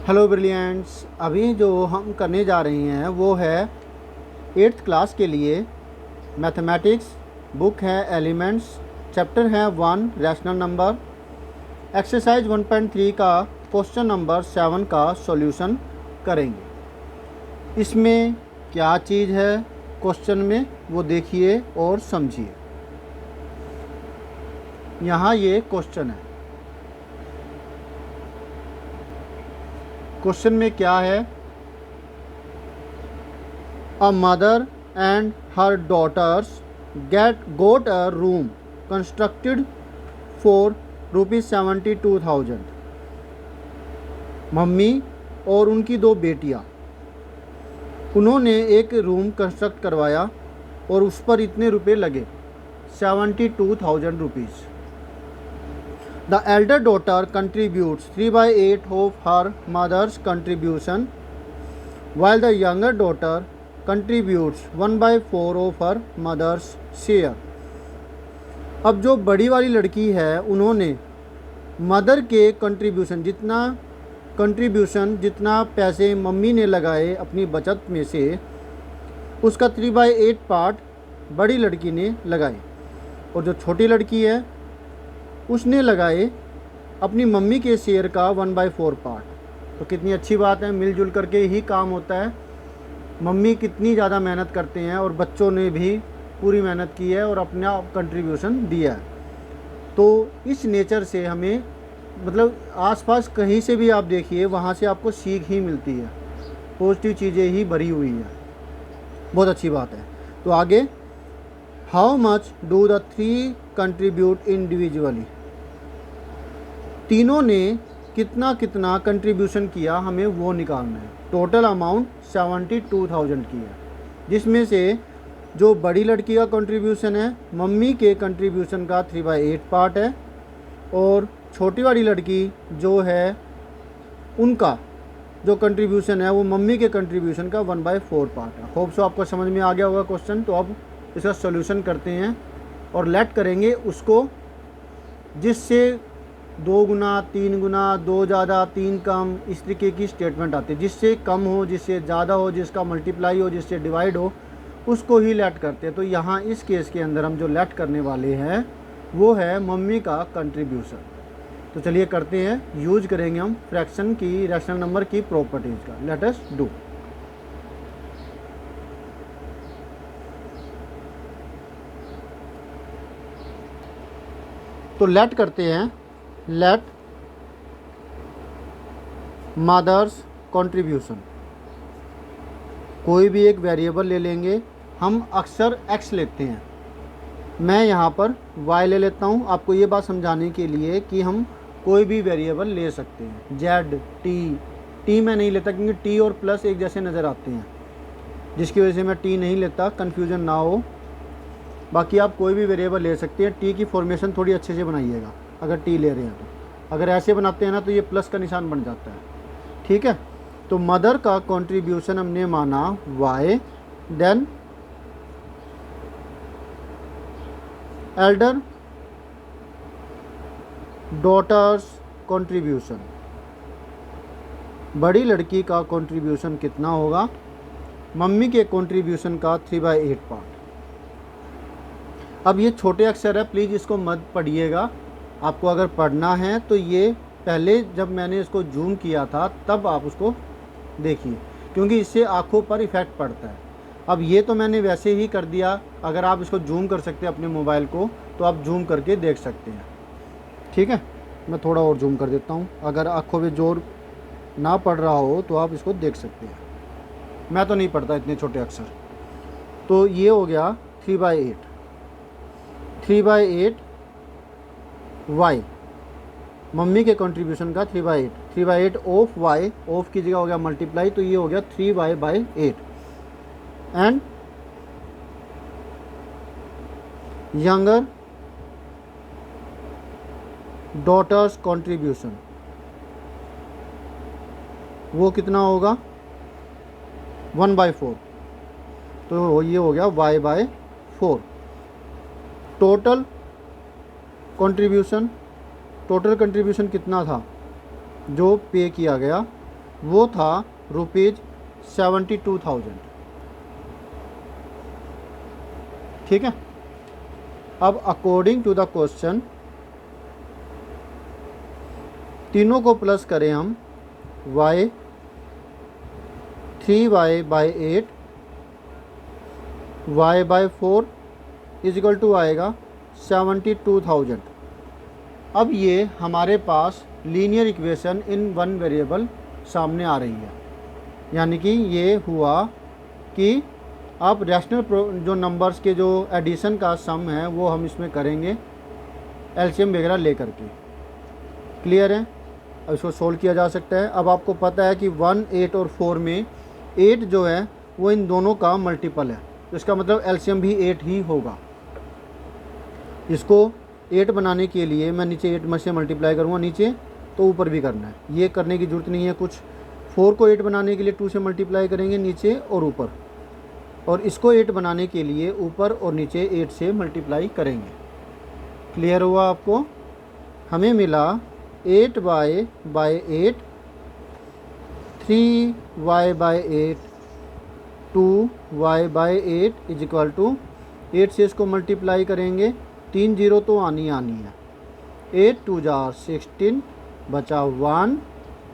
Hello brilliants. अभी जो हम करने जा रहे हैं वो है 8th क्लास के लिए मैथमेटिक्स। बुक है एलिमेंट्स, चैप्टर है 1 रैशनल नंबर। एक्सरसाइज 1.3 का क्वेश्चन नंबर 7 का सॉल्यूशन करेंगे। इसमें क्या चीज़ है क्वेश्चन में वो देखिए और समझिए। यहाँ ये क्वेश्चन है। क्वेश्चन में क्या है? A mother and her daughters got a room constructed for ₹72,000। Mummy और उनकी दो बेटियां, उन्होंने एक रूम कंस्ट्रक्ट करवाया और उस पर इतने रुपए लगे, 72,000 rupees. The elder daughter contributes 3/8 of her mother's contribution, while the younger daughter contributes 1/4 of her mother's share. अब जो बड़ी वाली लड़की है उन्होंने मदर के कंट्रीब्यूशन जितना पैसे मम्मी ने लगाए अपनी बचत में से, उसका 3/8 पार्ट बड़ी लड़की ने लगाए, और जो छोटी लड़की है उसने लगाए अपनी मम्मी के शेयर का 1/4 पार्ट। तो कितनी अच्छी बात है, मिलजुल करके ही काम होता है। मम्मी कितनी ज़्यादा मेहनत करते हैं और बच्चों ने भी पूरी मेहनत की है और अपना कंट्रीब्यूशन दिया है। तो इस नेचर से हमें, मतलब आसपास कहीं से भी आप देखिए, वहाँ से आपको सीख ही मिलती है, पॉजिटिव चीज़ें ही भरी हुई है। बहुत अच्छी बात है। तो आगे, how much do the 3 contribute individually. तीनों ने कितना कितना कंट्रीब्यूशन किया, हमें वो निकालना है। टोटल अमाउंट 72,000 की है, जिसमें से जो बड़ी लड़की का कंट्रीब्यूशन है, मम्मी के कंट्रीब्यूशन का 3/8 पार्ट है, और छोटी वाली लड़की जो है उनका जो कंट्रीब्यूशन है वो मम्मी के कंट्रीब्यूशन का 1/4 पार्ट है। होप सो आपको समझ में आ गया होगा क्वेश्चन। तो अब इसका सॉल्यूशन करते हैं और लेट करेंगे उसको, जिससे 2 गुना, 3 गुना, 2 ज़्यादा, 3 कम, इस तरीके की स्टेटमेंट आती है। जिससे कम हो, जिससे ज़्यादा हो, जिसका मल्टीप्लाई हो, जिससे डिवाइड हो, उसको ही लेट करते हैं। तो यहाँ इस केस के अंदर हम जो लेट करने वाले हैं वो है मम्मी का कंट्रीब्यूशन। तो चलिए करते हैं, यूज करेंगे हम फ्रैक्शन की, रैशनल नंबर की प्रॉपर्टीज़ का। Let us do. तो लेट करते हैं, लेट मदर्स कंट्रीब्यूशन। कोई भी एक वेरिएबल ले लेंगे, हम अक्सर x लेते हैं, मैं यहाँ पर y ले लेता हूँ, आपको ये बात समझाने के लिए कि हम कोई भी वेरिएबल ले सकते हैं। z, t मैं नहीं लेता क्योंकि t और प्लस एक जैसे नज़र आते हैं, जिसकी वजह से मैं t नहीं लेता, कन्फ्यूज़न ना हो। बाकी आप कोई भी वेरिएबल ले सकते हैं। t की फॉर्मेशन थोड़ी अच्छे से बनाइएगा अगर t ले रहे हैं तो। अगर ऐसे बनाते हैं ना तो ये प्लस का निशान बन जाता है, ठीक है। तो मदर का कंट्रीब्यूशन हमने माना y, then elder daughters contribution, बड़ी लड़की का कंट्रीब्यूशन कितना होगा, मम्मी के कंट्रीब्यूशन का 3/8 पार्ट। अब ये छोटे अक्षर है, प्लीज़ इसको मत पढ़िएगा। आपको अगर पढ़ना है तो ये पहले जब मैंने इसको जूम किया था तब आप उसको देखिए, क्योंकि इससे आँखों पर इफ़ेक्ट पड़ता है। अब ये तो मैंने वैसे ही कर दिया, अगर आप इसको जूम कर सकते हैं अपने मोबाइल को तो आप जूम करके देख सकते हैं, ठीक है। मैं थोड़ा और जूम कर देता हूँ, अगर आँखों में जोर ना पड़ रहा हो तो आप इसको देख सकते हैं। मैं तो नहीं पढ़ता इतने छोटे अक्षर। तो ये हो गया 3/8 y, मम्मी के कंट्रीब्यूशन का 3/8 ऑफ y, ऑफ की जगह हो गया मल्टीप्लाई, तो ये हो गया 3y/8। And younger daughters contribution, वो कितना होगा 1/4, तो ये हो गया y/4। टोटल कंट्रीब्यूशन कितना था जो पे किया गया, वो था ₹72,000। ठीक है। अब अकॉर्डिंग टू द क्वेश्चन तीनों को प्लस करें हम, y 3y/8 y/4 is equal to आएगा 72,000। अब ये हमारे पास linear equation in one variable सामने आ रही है, यानी कि ये हुआ कि अब रैशनल जो नंबर्स के जो एडिशन का सम है वो हम इसमें करेंगे एलसीएम वगैरह लेकर के। क्लियर है। अब इसको सोल्व किया जा सकता है। अब आपको पता है कि 1, 8 और 4 में 8 जो है वो इन दोनों का मल्टीपल है, तो इसका मतलब एलसीएम भी 8 ही होगा। इसको 8 बनाने के लिए मैं नीचे 8 में से मल्टीप्लाई करूँगा, नीचे तो ऊपर भी करना है, ये करने की ज़रूरत नहीं है कुछ। 4 को 8 बनाने के लिए 2 से मल्टीप्लाई करेंगे नीचे और ऊपर, और इसको 8 बनाने के लिए ऊपर और नीचे 8 से मल्टीप्लाई करेंगे। क्लियर हुआ आपको। हमें मिला 8y/8 3y/8 2y/8 is equal to 8 से इसको मल्टीप्लाई करेंगे, 3 0 तो आनी है। 8 2 जार 16 बचा 1,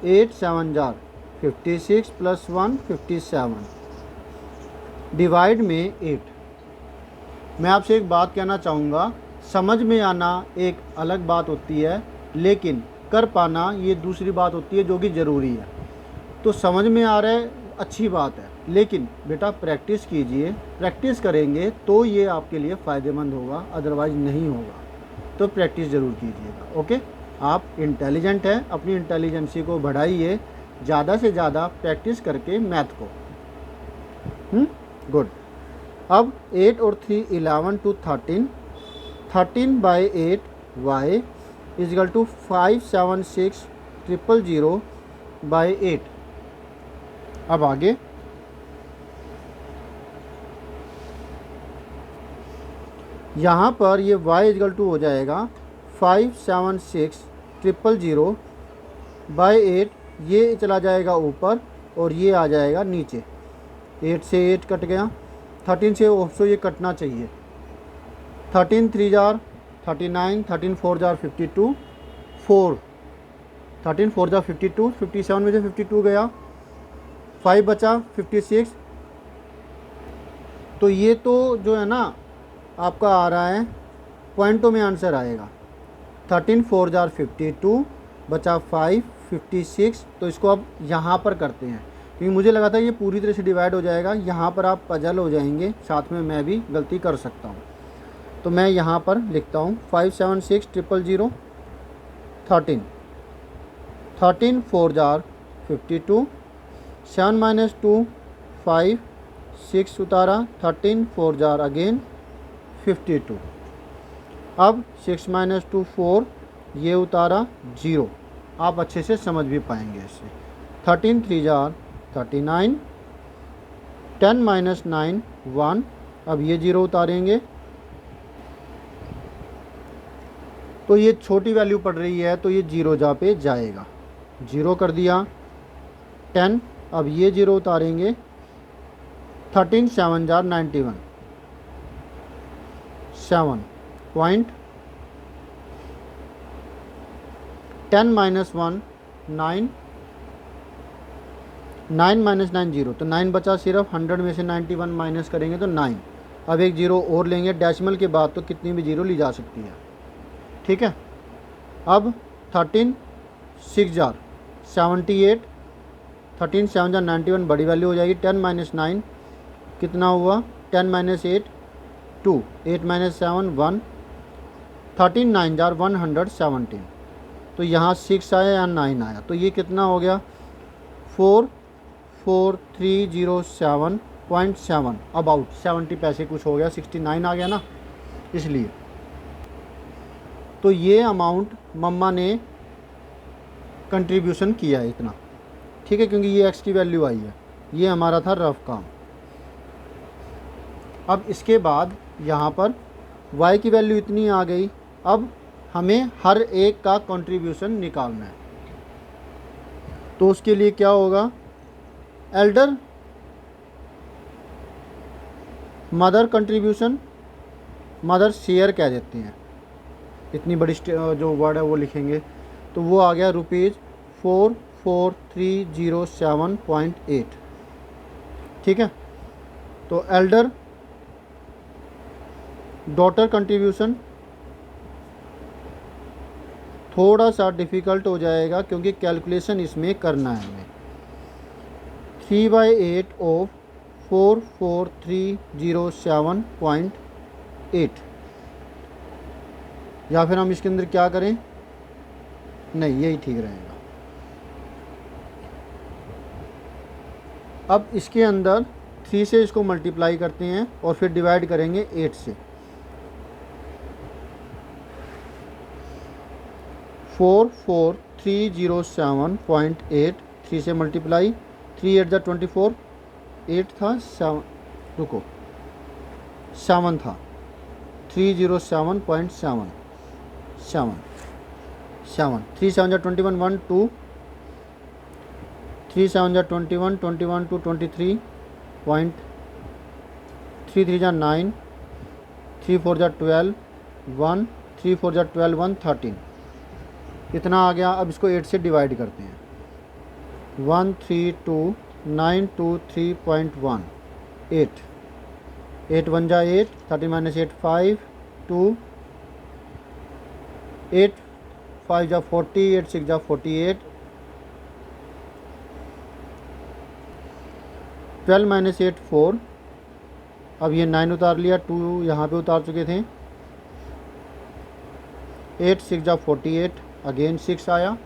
8 7 जार 56 प्लस 1 57 डिवाइड में 8। मैं आपसे एक बात कहना चाहूँगा, समझ में आना एक अलग बात होती है, लेकिन कर पाना ये दूसरी बात होती है जो कि ज़रूरी है। तो समझ में आ रहा है अच्छी बात है, लेकिन बेटा प्रैक्टिस कीजिए, प्रैक्टिस करेंगे तो ये आपके लिए फ़ायदेमंद होगा, अदरवाइज़ नहीं होगा। तो प्रैक्टिस ज़रूर कीजिएगा। ओके, आप इंटेलिजेंट हैं, अपनी इंटेलिजेंसी को बढ़ाइए, ज़्यादा से ज़्यादा प्रैक्टिस करके मैथ को। गुड। अब 8 और 3 11 to 13, 13/8 y इजिकल टू 576,000/8। अब आगे यहाँ पर ये y इजिकल टू हो जाएगा 576,000/8, ये चला जाएगा ऊपर और ये आ जाएगा नीचे। 8 से 8 कट गया, 13 से ऑप्शो ये कटना चाहिए। 13 3 जार 39, 13 4 जार 52, 4 13 4 जार 52, 57 में से 52 गया, 5 बचा 56। तो ये तो जो है ना आपका आ रहा है पॉइंटों में आंसर आएगा। 13 4 जार 52 बचा 5 56। तो इसको अब यहाँ पर करते हैं, क्योंकि मुझे लगा था ये पूरी तरह से डिवाइड हो जाएगा। यहाँ पर आप पजल हो जाएंगे, साथ में मैं भी गलती कर सकता हूँ। तो मैं यहाँ पर लिखता हूँ 576,000 13 13 4 जार 52, 7 - 2 5 6 उतारा, 13 4 जार अगेन 52। अब 6 - 2 4, ये उतारा 0। आप अच्छे से समझ भी पाएंगे इससे। 13 3 जार 39, 10 - 9 1। अब ये 0 उतारेंगे तो ये छोटी वैल्यू पड़ रही है, तो ये 0 जा पे जाएगा, 0 कर दिया। 10, अब ये 0 उतारेंगे। 13 7 जार 91, 7 पॉइंट। 10 - 1 9, 9 - 9 0, तो 9 बचा सिर्फ। 100 में से 91 माइनस करेंगे तो 9। अब एक 0 और लेंगे, डेसिमल के बाद तो कितनी भी 0 ली जा सकती है। ठीक है। अब 13 6 जार 78, 13 7 जार 91 बड़ी वैल्यू हो जाएगी। 10 - 9 कितना हुआ, 10 - 8 2, 8 - 7 1, 13 9 जार 117। तो यहाँ 6 आया या 9 आया, तो ये कितना हो गया 44307.7, अबाउट 70 पैसे कुछ हो गया, 69 आ गया ना, इसलिए। तो ये अमाउंट मम्मा ने कंट्रीब्यूशन किया है इतना। ठीक है, क्योंकि ये एक्स की वैल्यू आई है। ये हमारा था रफ काम। अब इसके बाद यहाँ पर वाई की वैल्यू इतनी आ गई। अब हमें हर एक का कंट्रीब्यूशन निकालना है। तो उसके लिए क्या होगा, Elder mother contribution, mother share कह देते हैं, इतनी बड़ी जो वर्ड है वो लिखेंगे, तो वो आ गया ₹44,307.8। ठीक है, तो एल्डर डॉटर कंट्रीब्यूशन थोड़ा सा डिफ़िकल्ट हो जाएगा क्योंकि कैलकुलेशन इसमें करना है हमें। 3/8 ऑफ 44,307.8, या फिर हम इसके अंदर क्या करें, नहीं यही ठीक रहेगा। अब इसके अंदर 3 से इसको मल्टीप्लाई करते हैं और फिर डिवाइड करेंगे 8 से। 44,307.8, 3 से मल्टीप्लाई, 3 8 24, 8 था 7, रुको 7 था, 307.7, 7 3 7 21, 1 2, 3 7 21, 21 to 23 पॉइंट, 3 3 9, 3 4 12, 1 3 4 12, 1 13, कितना आ गया। अब इसको 8 से डिवाइड करते हैं, 132,923.1, 8 8 1 जा 8, 30 - 8 5, 2 8 5 जा 40, 8 6 जा 48, 12 - 8 4, अब ये 9 उतार लिया, 2 यहाँ पे उतार चुके थे, 8 6 जा 48, अगेन 6 आया,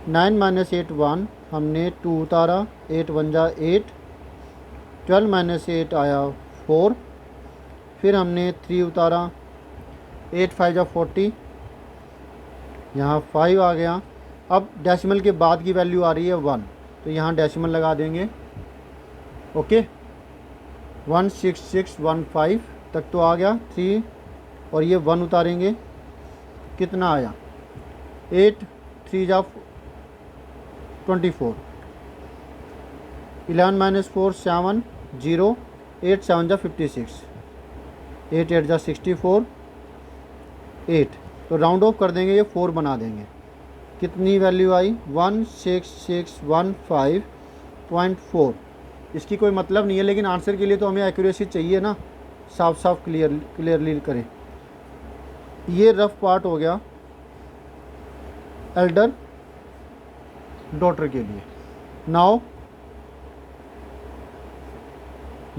9 - 8 1, हमने 2 उतारा, 8 1 जा 8, 12 - 8 आया 4, फिर हमने 3 उतारा, 8 5 जा 40, यहाँ 5 आ गया। अब डेसिमल के बाद की वैल्यू आ रही है 1, तो यहाँ डेसिमल लगा देंगे। ओके, 16615 तक तो आ गया 3, और ये 1 उतारेंगे, कितना आया, 8 3 जा 24, 11 - 4 7 0, 8 7 जा 56, 8 8 जा 64, 8, तो राउंड ऑफ कर देंगे, ये 4 बना देंगे, कितनी वैल्यू आई, 16615.4। इसकी कोई मतलब नहीं है, लेकिन आंसर के लिए तो हमें एक्यूरेसी चाहिए ना, साफ साफ क्लियरली करें। ये रफ पार्ट हो गया एल्डर डॉटर के लिए। नाउ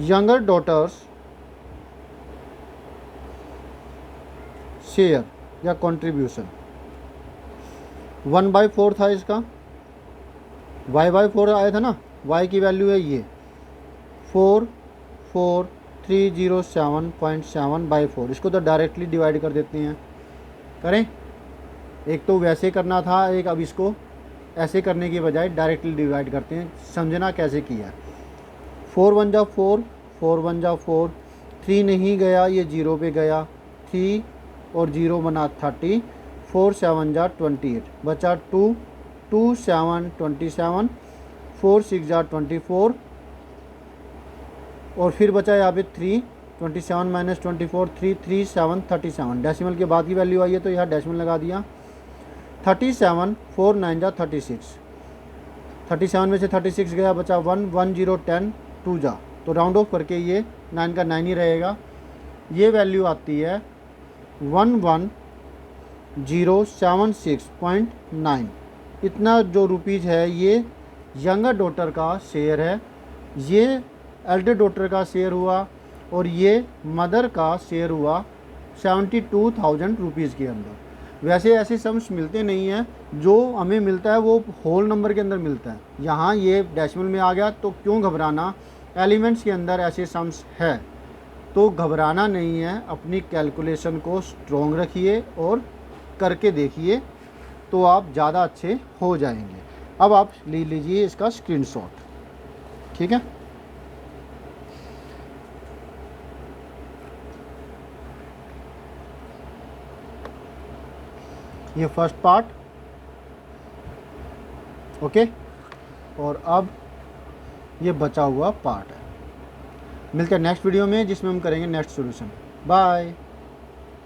यंगर डॉटर्स शेयर या कंट्रीब्यूशन, 1/4 था इसका, y/4 आया था ना, y की वैल्यू है ये 44,307.7/4, इसको तो डायरेक्टली डिवाइड कर देते हैं, करें, एक तो वैसे करना था, एक अब इसको ऐसे करने की बजाय डायरेक्टली डिवाइड करते हैं, समझना कैसे किया। 4 1 जा 4, 4 1 जा 4, 3 नहीं गया, ये 0 पे गया, 3 और 0 बना 30, 4 7 जा 28, बचा 2 2 7 27, 4 6 जा 24, और फिर बचा यहाँ पे 3, 27 - 24, 3 3 7 37, डेसिमल के बाद की वैल्यू आई है तो यहाँ डेसिमल लगा दिया, 37 4 9 जा 36, 37 में से 36 गया, बचा 1 1 0 10 2 जा, तो राउंड ऑफ करके ये 9 का 9 ही रहेगा। ये वैल्यू आती है 11,076.9। इतना जो रुपीज़ है ये यंगर डॉटर का शेयर है, ये एल्डर डॉटर का शेयर हुआ, और ये मदर का शेयर हुआ 72,000 रुपीज़ के अंदर। वैसे ऐसे सम्स मिलते नहीं हैं, जो हमें मिलता है वो होल नंबर के अंदर मिलता है, यहाँ ये डेसिमल में आ गया, तो क्यों घबराना, एलिमेंट्स के अंदर ऐसे सम्स है, तो घबराना नहीं है, अपनी कैलकुलेशन को स्ट्रॉन्ग रखिए और करके देखिए, तो आप ज़्यादा अच्छे हो जाएंगे। अब आप ले लीजिए इसका स्क्रीनशॉट, ठीक है। ये फर्स्ट पार्ट, ओके, और अब ये बचा हुआ पार्ट है। मिलते हैं नेक्स्ट वीडियो में जिसमें हम करेंगे नेक्स्ट सॉल्यूशन। बाय।